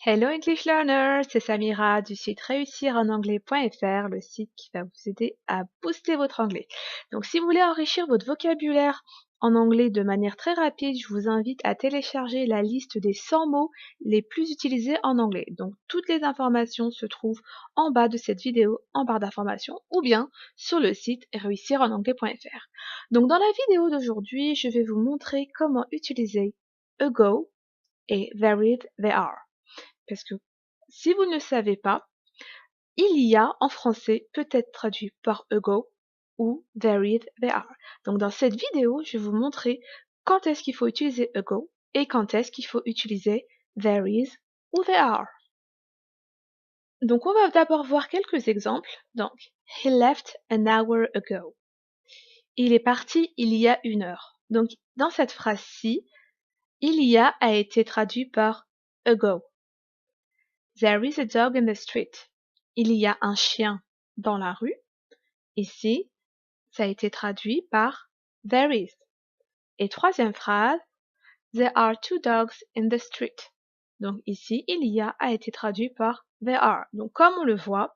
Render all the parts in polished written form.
Hello English Learners, c'est Samira du site réussirenanglais.fr, le site qui va vous aider à booster votre anglais. Donc si vous voulez enrichir votre vocabulaire en anglais de manière très rapide, je vous invite à télécharger la liste des 100 mots les plus utilisés en anglais. Donc toutes les informations se trouvent en bas de cette vidéo, en barre d'informations, ou bien sur le site réussirenanglais.fr. Donc dans la vidéo d'aujourd'hui, je vais vous montrer comment utiliser ago et very they are. Parce que si vous ne le savez pas, il y a en français peut être traduit par ago ou there is, there are. Donc dans cette vidéo, je vais vous montrer quand est-ce qu'il faut utiliser ago et quand est-ce qu'il faut utiliser there is ou there are. Donc on va d'abord voir quelques exemples. Donc, he left an hour ago. Il est parti il y a 1 heure. Donc dans cette phrase-ci, il y a été traduit par ago. There is a dog in the street. Il y a un chien dans la rue. Ici, ça a été traduit par there is. Et troisième phrase, there are 2 dogs in the street. Donc ici, il y a été traduit par there are. Donc comme on le voit,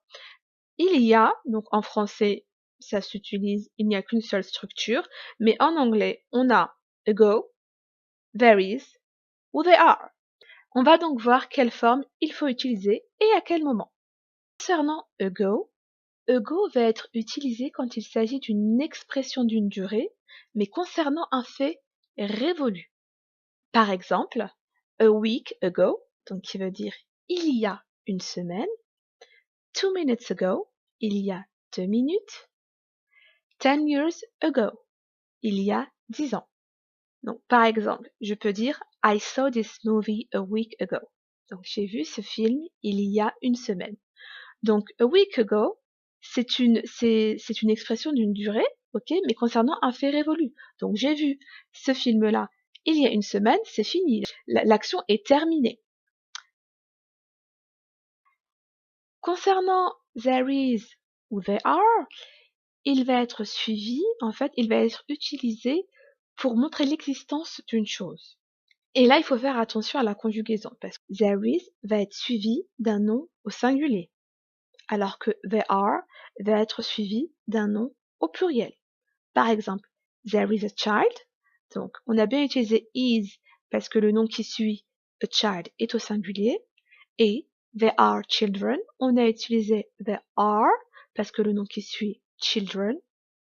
il y a, donc en français, ça s'utilise, il n'y a qu'une seule structure, mais en anglais, on a ago, there is ou there are. On va donc voir quelle forme il faut utiliser et à quel moment. Concernant ago va être utilisé quand il s'agit d'une expression d'une durée, mais concernant un fait révolu. Par exemple, a week ago, donc qui veut dire il y a une semaine, 2 minutes ago, il y a 2 minutes, 10 years ago, il y a 10 ans. Donc par exemple, je peux dire I saw this movie a week ago. Donc j'ai vu ce film il y a une semaine. Donc a week ago, c'est une expression d'une durée, ok, mais concernant un fait révolu. Donc j'ai vu ce film-là il y a une semaine, c'est fini, l'action est terminée. Concernant there is ou there are, il va être suivi, en fait, il va être utilisé pour montrer l'existence d'une chose. Et là, il faut faire attention à la conjugaison, parce que there is va être suivi d'un nom au singulier, alors que there are va être suivi d'un nom au pluriel. Par exemple, there is a child, donc on a bien utilisé is parce que le nom qui suit a child est au singulier, et there are children, on a utilisé there are parce que le nom qui suit children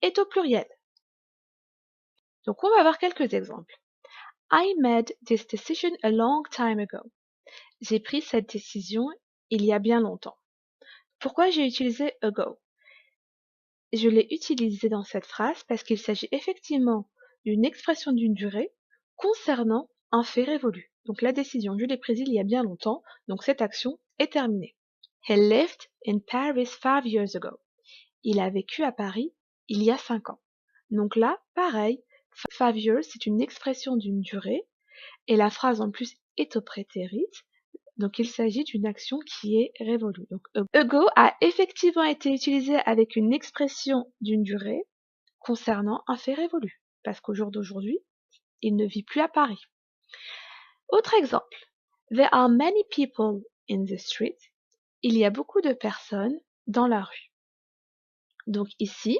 est au pluriel. Donc on va voir quelques exemples. I made this decision a long time ago. J'ai pris cette décision il y a bien longtemps. Pourquoi j'ai utilisé ago? Je l'ai utilisé dans cette phrase parce qu'il s'agit effectivement d'une expression d'une durée concernant un fait révolu. Donc la décision, je l'ai prise il y a bien longtemps, donc cette action est terminée. He lived in Paris 5 years ago. Il a vécu à Paris il y a 5 ans. Donc là, pareil, 5 years, c'est une expression d'une durée, et la phrase en plus est au prétérit, donc il s'agit d'une action qui est révolue. Donc ago a effectivement été utilisé avec une expression d'une durée concernant un fait révolu, parce qu'au jour d'aujourd'hui, il ne vit plus à Paris. Autre exemple, there are many people in the street. Il y a beaucoup de personnes dans la rue. Donc ici,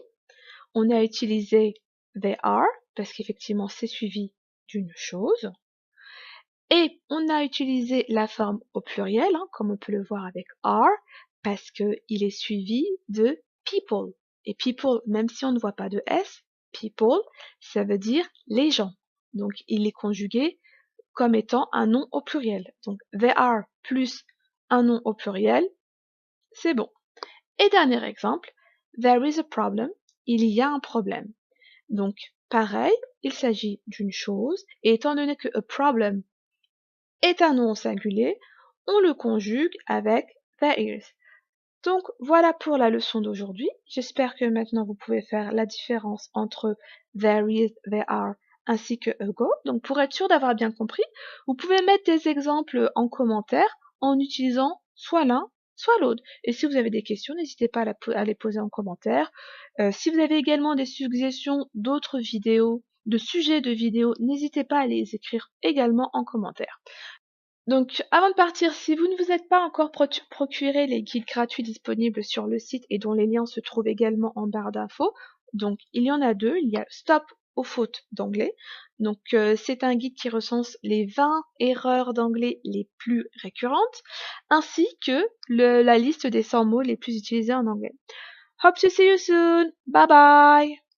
on a utilisé they are, parce qu'effectivement c'est suivi d'une chose. Et on a utilisé la forme au pluriel, hein, comme on peut le voir avec are, parce qu'il est suivi de people. Et people, même si on ne voit pas de S, people, ça veut dire les gens. Donc il est conjugué comme étant un nom au pluriel. Donc they are plus un nom au pluriel, c'est bon. Et dernier exemple, there is a problem, il y a un problème. Donc pareil, il s'agit d'une chose, et étant donné que a problem est un nom au singulier, on le conjugue avec there is. Donc voilà pour la leçon d'aujourd'hui. J'espère que maintenant vous pouvez faire la différence entre there is, there are ainsi que ago. Donc pour être sûr d'avoir bien compris, vous pouvez mettre des exemples en commentaire en utilisant soit l'un, soit l'autre. Et si vous avez des questions, n'hésitez pas à les poser en commentaire. Si vous avez également des suggestions d'autres vidéos, de sujets de vidéos, n'hésitez pas à les écrire également en commentaire. Donc, avant de partir, si vous ne vous êtes pas encore procuré les guides gratuits disponibles sur le site et dont les liens se trouvent également en barre d'infos, donc il y en a deux. Il y a Stop aux fautes d'anglais. Donc, c'est un guide qui recense les 20 erreurs d'anglais les plus récurrentes, ainsi que la liste des 100 mots les plus utilisés en anglais. Hope to see you soon. Bye bye.